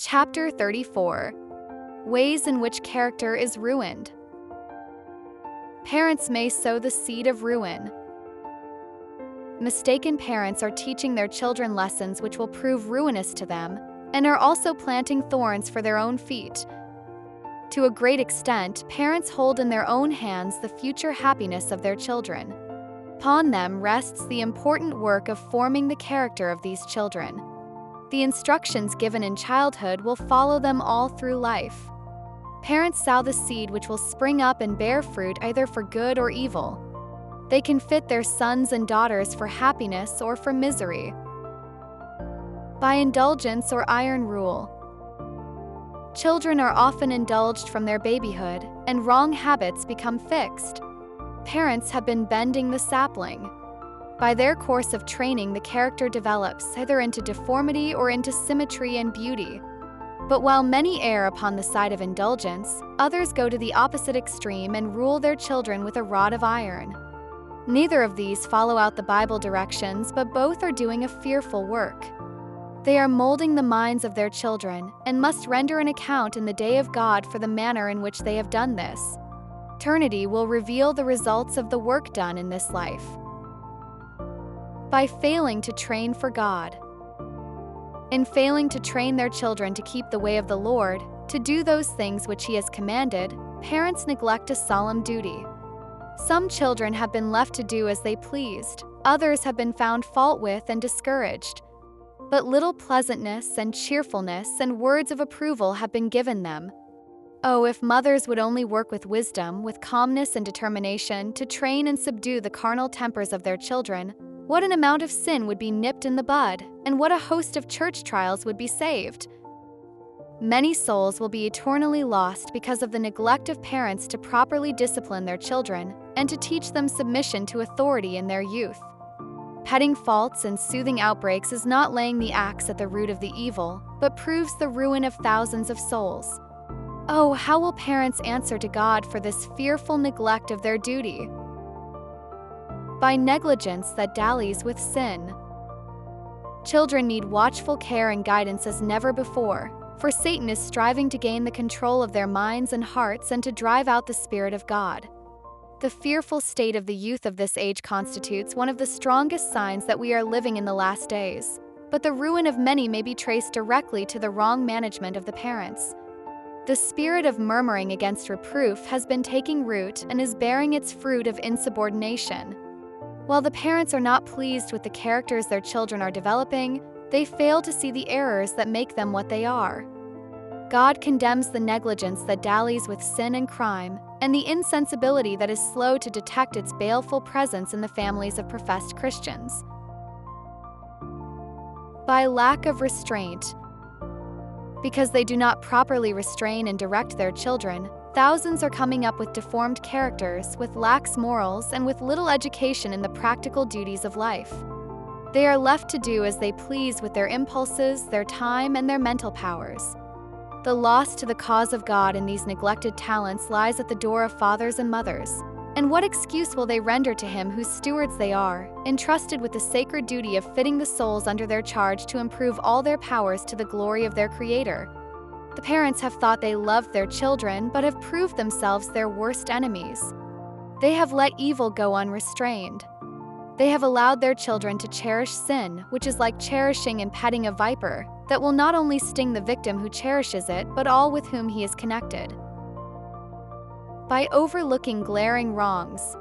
Chapter 34. Ways in which character is ruined. Parents may sow the seed of ruin. Mistaken parents are teaching their children lessons which will prove ruinous to them, and are also planting thorns for their own feet. To a great extent, parents hold in their own hands the future happiness of their children. Upon them rests the important work of forming the character of these children. The instructions given in childhood will follow them all through life. Parents sow the seed which will spring up and bear fruit either for good or evil. They can fit their sons and daughters for happiness or for misery. By indulgence or iron rule. Children are often indulged from their babyhood, and wrong habits become fixed. Parents have been bending the sapling. By their course of training, the character develops either into deformity or into symmetry and beauty. But while many err upon the side of indulgence, others go to the opposite extreme and rule their children with a rod of iron. Neither of these follow out the Bible directions, but both are doing a fearful work. They are molding the minds of their children and must render an account in the day of God for the manner in which they have done this. Eternity will reveal the results of the work done in this life. By failing to train for God. In failing to train their children to keep the way of the Lord, to do those things which He has commanded, parents neglect a solemn duty. Some children have been left to do as they pleased, others have been found fault with and discouraged. But little pleasantness and cheerfulness and words of approval have been given them. Oh, if mothers would only work with wisdom, with calmness and determination, to train and subdue the carnal tempers of their children, what an amount of sin would be nipped in the bud, and what a host of church trials would be saved. Many souls will be eternally lost because of the neglect of parents to properly discipline their children and to teach them submission to authority in their youth. Petting faults and soothing outbreaks is not laying the axe at the root of the evil, but proves the ruin of thousands of souls. Oh, how will parents answer to God for this fearful neglect of their duty? By negligence that dallies with sin. Children need watchful care and guidance as never before, for Satan is striving to gain the control of their minds and hearts and to drive out the Spirit of God. The fearful state of the youth of this age constitutes one of the strongest signs that we are living in the last days, but the ruin of many may be traced directly to the wrong management of the parents. The spirit of murmuring against reproof has been taking root and is bearing its fruit of insubordination. While the parents are not pleased with the characters their children are developing, they fail to see the errors that make them what they are. God condemns the negligence that dallies with sin and crime, and the insensibility that is slow to detect its baleful presence in the families of professed Christians. By lack of restraint. Because they do not properly restrain and direct their children, thousands are coming up with deformed characters, with lax morals, and with little education in the practical duties of life. They are left to do as they please with their impulses, their time, and their mental powers. The loss to the cause of God in these neglected talents lies at the door of fathers and mothers. And what excuse will they render to Him whose stewards they are, entrusted with the sacred duty of fitting the souls under their charge to improve all their powers to the glory of their Creator? The parents have thought they loved their children, but have proved themselves their worst enemies. They have let evil go unrestrained. They have allowed their children to cherish sin, which is like cherishing and petting a viper, that will not only sting the victim who cherishes it, but all with whom he is connected. By overlooking glaring wrongs.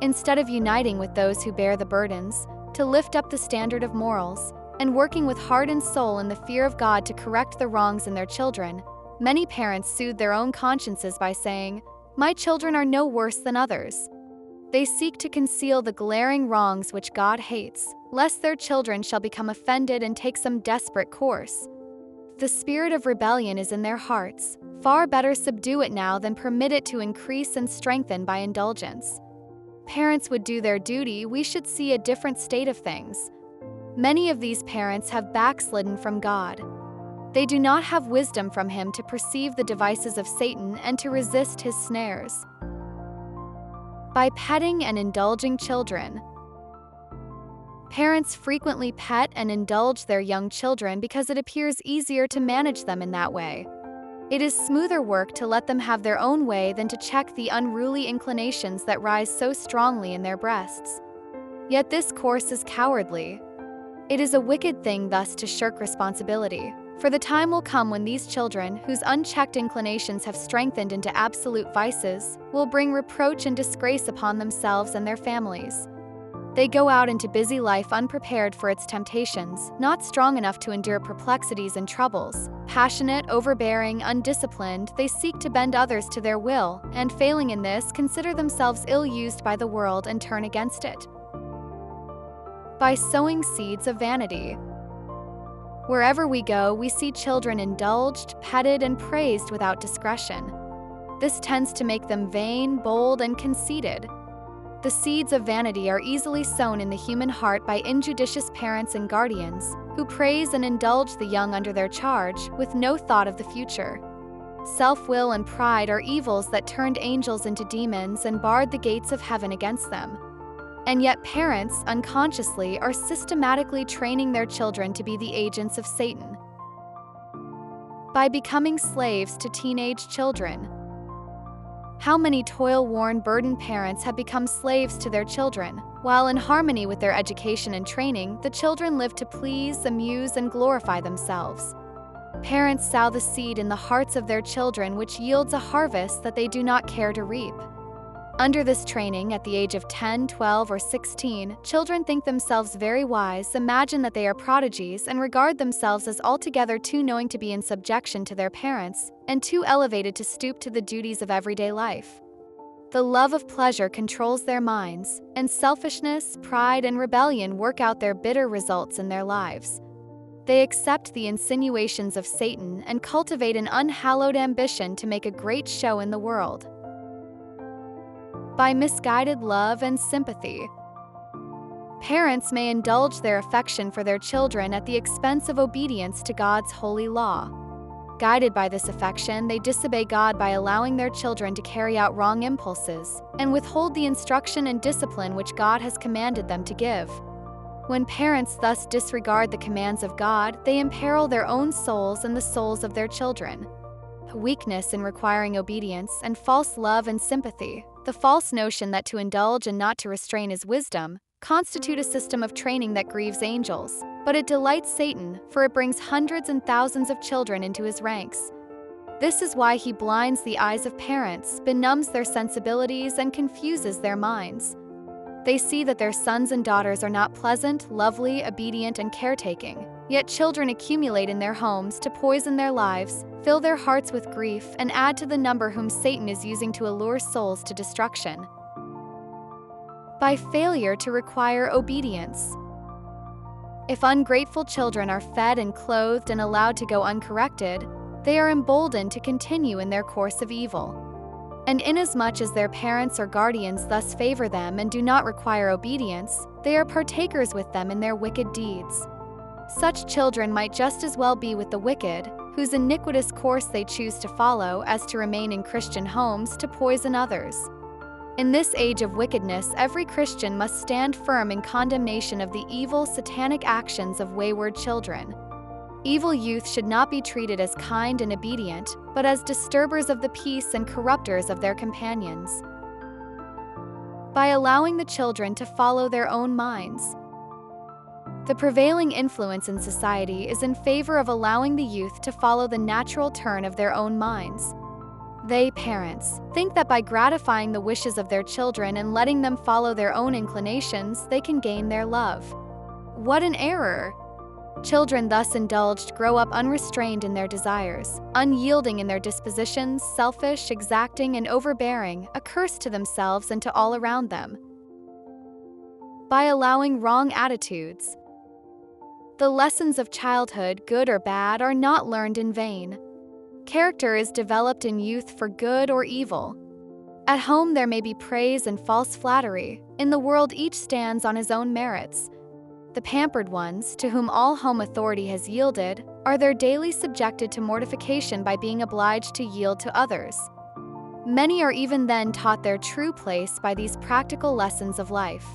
Instead of uniting with those who bear the burdens, to lift up the standard of morals, and working with heart and soul in the fear of God to correct the wrongs in their children, many parents soothe their own consciences by saying, "My children are no worse than others." They seek to conceal the glaring wrongs which God hates, lest their children shall become offended and take some desperate course. The spirit of rebellion is in their hearts. Far better subdue it now than permit it to increase and strengthen by indulgence. Parents would do their duty, we should see a different state of things. Many of these parents have backslidden from God. They do not have wisdom from Him to perceive the devices of Satan and to resist his snares. By petting and indulging children. Parents frequently pet and indulge their young children because it appears easier to manage them in that way. It is smoother work to let them have their own way than to check the unruly inclinations that rise so strongly in their breasts. Yet this course is cowardly. It is a wicked thing thus to shirk responsibility, for the time will come when these children, whose unchecked inclinations have strengthened into absolute vices, will bring reproach and disgrace upon themselves and their families. They go out into busy life unprepared for its temptations, not strong enough to endure perplexities and troubles. Passionate, overbearing, undisciplined, they seek to bend others to their will, and failing in this, consider themselves ill-used by the world and turn against it. By sowing seeds of vanity. Wherever we go, we see children indulged, petted, and praised without discretion. This tends to make them vain, bold, and conceited. The seeds of vanity are easily sown in the human heart by injudicious parents and guardians, who praise and indulge the young under their charge, with no thought of the future. Self-will and pride are evils that turned angels into demons and barred the gates of heaven against them. And yet parents, unconsciously, are systematically training their children to be the agents of Satan. By becoming slaves to teenage children. How many toil-worn, burdened parents have become slaves to their children? While in harmony with their education and training, the children live to please, amuse, and glorify themselves. Parents sow the seed in the hearts of their children, which yields a harvest that they do not care to reap. Under this training, at the age of 10, 12, or 16, children think themselves very wise, imagine that they are prodigies, and regard themselves as altogether too knowing to be in subjection to their parents, and too elevated to stoop to the duties of everyday life. The love of pleasure controls their minds, and selfishness, pride, and rebellion work out their bitter results in their lives. They accept the insinuations of Satan and cultivate an unhallowed ambition to make a great show in the world. By misguided love and sympathy. Parents may indulge their affection for their children at the expense of obedience to God's holy law. Guided by this affection, they disobey God by allowing their children to carry out wrong impulses, and withhold the instruction and discipline which God has commanded them to give. When parents thus disregard the commands of God, they imperil their own souls and the souls of their children. Weakness in requiring obedience and false love and sympathy, the false notion that to indulge and not to restrain is wisdom, constitute a system of training that grieves angels, but it delights Satan, for it brings hundreds and thousands of children into his ranks. This is why he blinds the eyes of parents, benumbs their sensibilities, and confuses their minds. They see that their sons and daughters are not pleasant, lovely, obedient, and caretaking, yet children accumulate in their homes to poison their lives, fill their hearts with grief, and add to the number whom Satan is using to allure souls to destruction. By failure to require obedience. If ungrateful children are fed and clothed and allowed to go uncorrected, they are emboldened to continue in their course of evil. And inasmuch as their parents or guardians thus favor them and do not require obedience, they are partakers with them in their wicked deeds. Such children might just as well be with the wicked, whose iniquitous course they choose to follow, as to remain in Christian homes to poison others. In this age of wickedness, every Christian must stand firm in condemnation of the evil, satanic actions of wayward children. Evil youth should not be treated as kind and obedient, but as disturbers of the peace and corrupters of their companions. By allowing the children to follow their own minds. The prevailing influence in society is in favor of allowing the youth to follow the natural turn of their own minds. They, parents, think that by gratifying the wishes of their children and letting them follow their own inclinations, they can gain their love. What an error! Children thus indulged grow up unrestrained in their desires, unyielding in their dispositions, selfish, exacting, and overbearing, a curse to themselves and to all around them. By allowing wrong attitudes. The lessons of childhood, good or bad, are not learned in vain. Character is developed in youth for good or evil. At home there may be praise and false flattery. In the world each stands on his own merits. The pampered ones, to whom all home authority has yielded, are there daily subjected to mortification by being obliged to yield to others. Many are even then taught their true place by these practical lessons of life.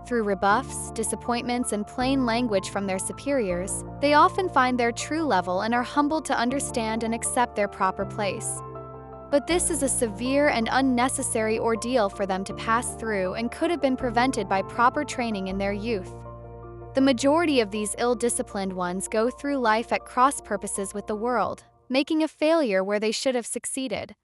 Through rebuffs, disappointments, and plain language from their superiors, they often find their true level and are humbled to understand and accept their proper place. But this is a severe and unnecessary ordeal for them to pass through and could have been prevented by proper training in their youth. The majority of these ill-disciplined ones go through life at cross purposes with the world, making a failure where they should have succeeded.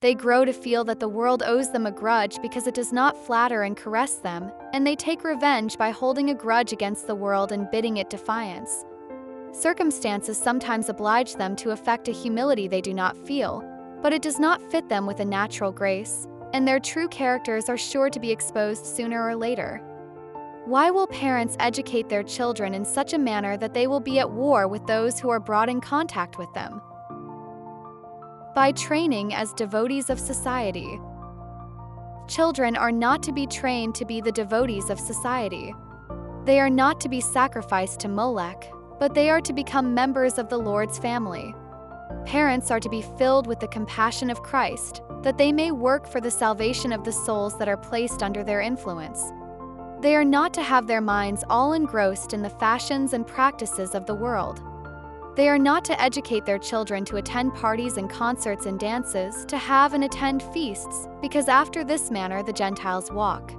They grow to feel that the world owes them a grudge because it does not flatter and caress them, and they take revenge by holding a grudge against the world and bidding it defiance. Circumstances sometimes oblige them to affect a humility they do not feel, but it does not fit them with a natural grace, and their true characters are sure to be exposed sooner or later. Why will parents educate their children in such a manner that they will be at war with those who are brought in contact with them? By training as devotees of society. Children are not to be trained to be the devotees of society. They are not to be sacrificed to Molech, but they are to become members of the Lord's family. Parents are to be filled with the compassion of Christ, that they may work for the salvation of the souls that are placed under their influence. They are not to have their minds all engrossed in the fashions and practices of the world. They are not to educate their children to attend parties and concerts and dances, to have and attend feasts, because after this manner the Gentiles walk.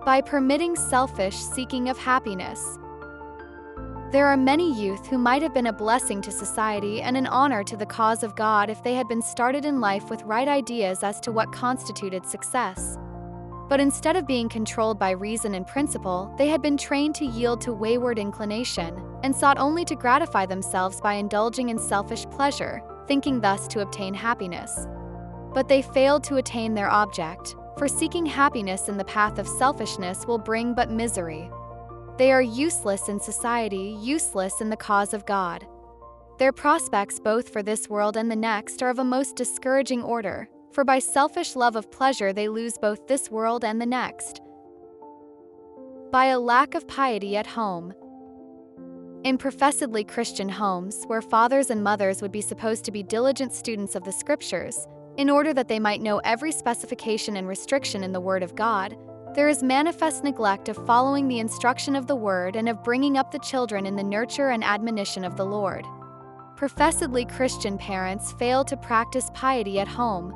By permitting selfish seeking of happiness. There are many youth who might have been a blessing to society and an honor to the cause of God if they had been started in life with right ideas as to what constituted success. But instead of being controlled by reason and principle, they had been trained to yield to wayward inclination, and sought only to gratify themselves by indulging in selfish pleasure, thinking thus to obtain happiness. But they failed to attain their object, for seeking happiness in the path of selfishness will bring but misery. They are useless in society, useless in the cause of God. Their prospects both for this world and the next are of a most discouraging order, for by selfish love of pleasure they lose both this world and the next. By a lack of piety at home. In professedly Christian homes, where fathers and mothers would be supposed to be diligent students of the Scriptures, in order that they might know every specification and restriction in the Word of God, there is manifest neglect of following the instruction of the Word and of bringing up the children in the nurture and admonition of the Lord. Professedly Christian parents fail to practice piety at home.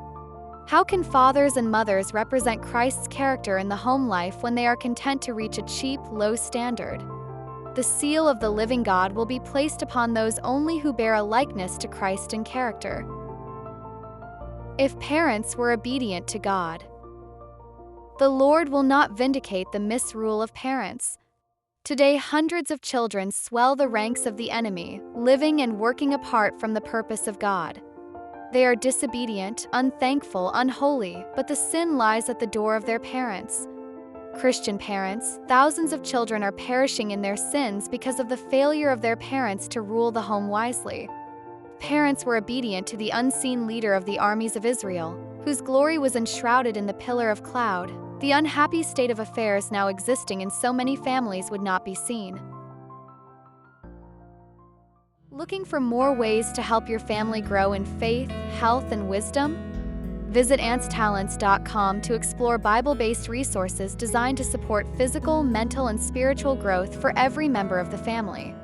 How can fathers and mothers represent Christ's character in the home life when they are content to reach a cheap, low standard? The seal of the living God will be placed upon those only who bear a likeness to Christ in character. If parents were obedient to God. The Lord will not vindicate the misrule of parents. Today, hundreds of children swell the ranks of the enemy, living and working apart from the purpose of God. They are disobedient, unthankful, unholy, but the sin lies at the door of their parents. Christian parents, thousands of children are perishing in their sins because of the failure of their parents to rule the home wisely. Parents were obedient to the unseen leader of the armies of Israel, whose glory was enshrouded in the pillar of cloud. The unhappy state of affairs now existing in so many families would not be seen. Looking for more ways to help your family grow in faith, health, and wisdom? Visit antstalents.com to explore Bible-based resources designed to support physical, mental, and spiritual growth for every member of the family.